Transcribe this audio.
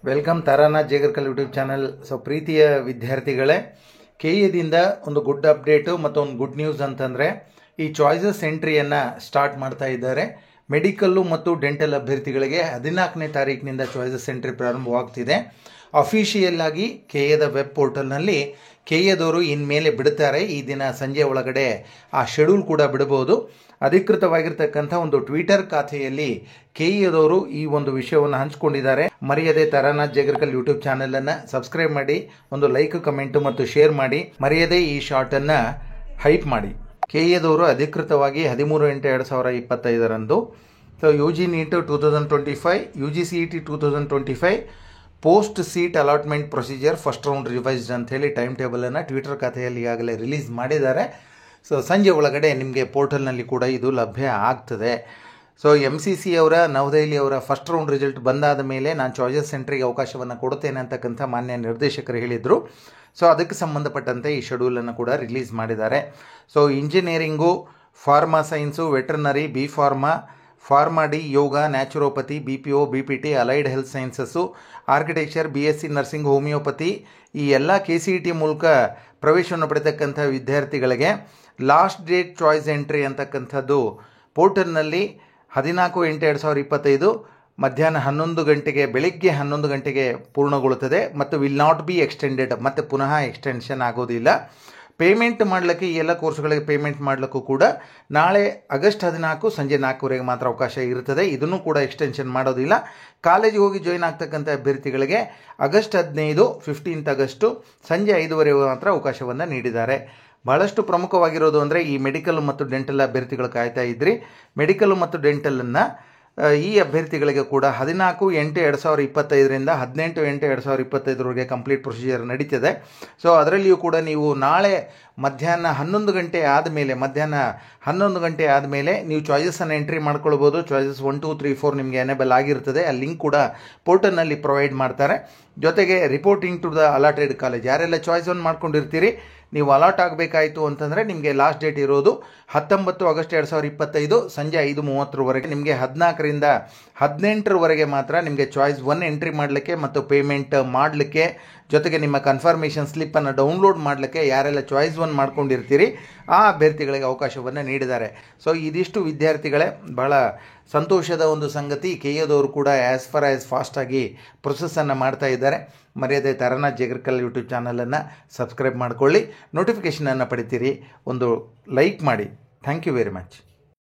Welcome Taranath Jegarkal YouTube channel. So ಪ್ರೀತಿಯ ವಿದ್ಯಾರ್ಥಿಗಳೇ, ಕೆಎದಿಂದ ಒಂದು ಗುಡ್ ಅಪ್ಡೇಟು ಮತ್ತು ಒಂದು ಗುಡ್ ನ್ಯೂಸ್ ಅಂತಂದರೆ ಈ ಚಾಯ್ಸಸ್ ಎಂಟ್ರಿಯನ್ನು ಸ್ಟಾರ್ಟ್ ಮಾಡ್ತಾ ಇದ್ದಾರೆ. ಮೆಡಿಕಲ್ಲು ಮತ್ತು ಡೆಂಟಲ್ ಅಭ್ಯರ್ಥಿಗಳಿಗೆ 14ನೇ ತಾರೀಕಿನಿಂದ ಚಾಯ್ಸಸ್ ಎಂಟ್ರಿ ಪ್ರಾರಂಭವಾಗ್ತಿದೆ. ಅಫಿಷಿಯಲ್ ಆಗಿ ಕೆಎದ ವೆಬ್ ಪೋರ್ಟಲ್ನಲ್ಲಿ ಕೆಎದವರು ಇನ್ಮೇಲೆ ಬಿಡುತ್ತಾರೆ. ಈ ದಿನ ಸಂಜೆ ಒಳಗಡೆ ಆ ಶೆಡ್ಯೂಲ್ ಕೂಡ ಬಿಡಬಹುದು. ಅಧಿಕೃತವಾಗಿರ್ತಕ್ಕಂಥ ಒಂದು ಟ್ವಿಟರ್ ಖಾತೆಯಲ್ಲಿ ಕೆಎದವರು ಈ ಒಂದು ವಿಷಯವನ್ನು ಹಂಚಿಕೊಂಡಿದ್ದಾರೆ. ಮರೆಯದೆ ತಾರಾನಾಥ್ ಜೇಗರ್ಕಲ್ ಯೂಟ್ಯೂಬ್ ಚಾನಲನ್ನು ಸಬ್ಸ್ಕ್ರೈಬ್ ಮಾಡಿ, ಒಂದು ಲೈಕ್, ಕಮೆಂಟು ಮತ್ತು ಶೇರ್ ಮಾಡಿ. ಮರೆಯದೆ ಈ ಶಾರ್ಟನ್ನು ಹೈಪ್ ಮಾಡಿ. ಕೆಎದವರು ಅಧಿಕೃತವಾಗಿ 13/8/2025 so UG NEET 2025, UGCET 2025 post seat allotment procedure first round revised ಅಂತ ಹೇಳಿ ಟೈಮ್ ಟೇಬಲನ್ನು ಟ್ವಿಟರ್ ಖಾತೆಯಲ್ಲಿ ಈಗಾಗಲೇ ರಿಲೀಸ್ ಮಾಡಿದ್ದಾರೆ. ಸೊ ಸಂಜೆ ಒಳಗಡೆ ನಿಮಗೆ ಪೋರ್ಟಲ್ನಲ್ಲಿ ಕೂಡ ಇದು ಲಭ್ಯ ಆಗ್ತದೆ. ಸೊ MCC ಅವರ ನವದೆಹಲಿ ಅವರ ಫಸ್ಟ್ ರೌಂಡ್ ರಿಸಲ್ಟ್ ಬಂದಾದ ಮೇಲೆ ನಾನು ಚಾಯ್ಸಸ್ ಸೆಂಟ್ರಿಗೆ ಅವಕಾಶವನ್ನು ಕೊಡುತ್ತೇನೆ ಅಂತಕ್ಕಂಥ ಮಾನ್ಯ ನಿರ್ದೇಶಕರು ಹೇಳಿದರು. ಸೊ ಅದಕ್ಕೆ ಸಂಬಂಧಪಟ್ಟಂತೆ ಈ ಶೆಡ್ಯೂಲನ್ನು ಕೂಡ ರಿಲೀಸ್ ಮಾಡಿದ್ದಾರೆ. So engineering, pharma science, veterinary, B pharma D, yoga, naturopathy, BPO, BPT, allied health sciences, architecture, BSc nursing, homeopathy ಈ ಎಲ್ಲ KCET ಮೂಲಕ ಪ್ರವೇಶವನ್ನು ಪಡೆತಕ್ಕಂಥ ವಿದ್ಯಾರ್ಥಿಗಳಿಗೆ ಲಾಸ್ಟ್ ಡೇಟ್ ಚಾಯ್ಸ್ ಎಂಟ್ರಿ ಅಂತಕ್ಕಂಥದ್ದು ಪೋರ್ಟಲ್ನಲ್ಲಿ 14/8/2025 ಮಧ್ಯಾಹ್ನ 11 ಗಂಟೆಗೆ, ಬೆಳಿಗ್ಗೆ 11 ಗಂಟೆಗೆ ಪೂರ್ಣಗೊಳ್ಳುತ್ತದೆ ಮತ್ತು ವಿಲ್ ನಾಟ್ ಬಿ ಎಕ್ಸ್ಟೆಂಡೆಡ್, ಮತ್ತು ಪುನಃ ಎಕ್ಸ್ಟೆನ್ಷನ್ ಆಗೋದಿಲ್ಲ. ಪೇಮೆಂಟ್ ಮಾಡಲಿಕ್ಕೆ ಈ ಎಲ್ಲ ಕೋರ್ಸ್ಗಳಿಗೆ ಪೇಮೆಂಟ್ ಮಾಡಲಿಕ್ಕೂ ಕೂಡ ನಾಳೆ ಆಗಸ್ಟ್ 14 ಸಂಜೆ 4ವರೆಗೆ ಮಾತ್ರ ಅವಕಾಶ ಇರುತ್ತದೆ. ಇದನ್ನು ಕೂಡ ಎಕ್ಸ್ಟೆನ್ಷನ್ ಮಾಡೋದಿಲ್ಲ. ಕಾಲೇಜಿಗೆ ಹೋಗಿ ಜಾಯ್ನ್ ಆಗ್ತಕ್ಕಂಥ ಅಭ್ಯರ್ಥಿಗಳಿಗೆ ಆಗಸ್ಟ್ 15 ಆಗಸ್ಟು ಸಂಜೆ 5ವರೆಗೆ ಮಾತ್ರ ಅವಕಾಶವನ್ನು ನೀಡಿದ್ದಾರೆ. ಬಹಳಷ್ಟು ಪ್ರಮುಖವಾಗಿರೋದು ಅಂದರೆ ಈ ಮೆಡಿಕಲ್ ಮತ್ತು ಡೆಂಟಲ್ ಅಭ್ಯರ್ಥಿಗಳು ಕಾಯ್ತಾ ಇದ್ರಿ. ಮೆಡಿಕಲ್ ಮತ್ತು ಡೆಂಟಲನ್ನು ಈ ಅಭ್ಯರ್ಥಿಗಳಿಗೆ ಕೂಡ 14/8/2025 18/8/2025 ಕಂಪ್ಲೀಟ್ ಪ್ರೊಸೀಜರ್ ನಡೀತದೆ. ಸೊ ಅದರಲ್ಲಿಯೂ ಕೂಡ ನೀವು ನಾಳೆ ಮಧ್ಯಾಹ್ನ 11 ಗಂಟೆ ಆದಮೇಲೆ ನೀವು ಚಾಯ್ಸಸನ್ನು ಎಂಟ್ರಿ ಮಾಡ್ಕೊಳ್ಬೋದು. ಚಾಯ್ಸಸ್ 1, 2, 3, 4 ನಿಮಗೆ ಎನೇಬಲ್ ಆಗಿರ್ತದೆ. ಆ ಲಿಂಕ್ ಕೂಡ ಪೋರ್ಟಲ್ನಲ್ಲಿ ಪ್ರೊವೈಡ್ ಮಾಡ್ತಾರೆ. ಜೊತೆಗೆ reporting to the allotted college, ಯಾರೆಲ್ಲ ಚಾಯ್ಸ್ ಒನ್ ಮಾಡ್ಕೊಂಡಿರ್ತೀರಿ ನೀವು ಅಲಾಟ್ ಆಗಬೇಕಾಯಿತು ಅಂತಂದರೆ ನಿಮಗೆ ಲಾಸ್ಟ್ ಡೇಟ್ ಇರೋದು 19 ಆಗಸ್ಟ್ 2025 ಸಂಜೆ 5:30 ನಿಮಗೆ 14ರಿಂದ 18 ಮಾತ್ರ ನಿಮಗೆ ಚಾಯ್ಸ್ ಒನ್ ಎಂಟ್ರಿ ಮಾಡಲಿಕ್ಕೆ ಮತ್ತು ಪೇಮೆಂಟ್ ಮಾಡಲಿಕ್ಕೆ, ಜೊತೆಗೆ ನಿಮ್ಮ ಕನ್ಫರ್ಮೇಷನ್ ಸ್ಲಿಪ್ಪನ್ನು ಡೌನ್ಲೋಡ್ ಮಾಡಲಿಕ್ಕೆ ಯಾರೆಲ್ಲ ಚಾಯ್ಸ್ ಒನ್ ಮಾಡ್ಕೊಂಡಿರ್ತೀರಿ ಆ ಅಭ್ಯರ್ಥಿಗಳಿಗೆ ಅವಕಾಶವನ್ನು ನೀಡಿದ್ದಾರೆ. ಸೊ ಇದಿಷ್ಟು ವಿದ್ಯಾರ್ಥಿಗಳೇ ಬಹಳ ಸಂತೋಷದ ಒಂದು ಸಂಗತಿ. ಕೆಎದವರು ಕೂಡ ಫಾಸ್ಟಾಗಿ ಪ್ರೊಸೆಸ್ಸನ್ನು ಮಾಡ್ತಾ ಇದ್ದಾರೆ. ಮರ್ಯಾದೆ ತಾರಾನಾಥ್ ಜೇಗರ್ಕಲ್ ಯೂಟ್ಯೂಬ್ ಚಾನಲನ್ನು ಸಬ್ಸ್ಕ್ರೈಬ್ ಮಾಡಿಕೊಳ್ಳಿ, ನೋಟಿಫಿಕೇಷನನ್ನು ಪಡಿತೀರಿ, ಒಂದು ಲೈಕ್ ಮಾಡಿ. Thank you very much.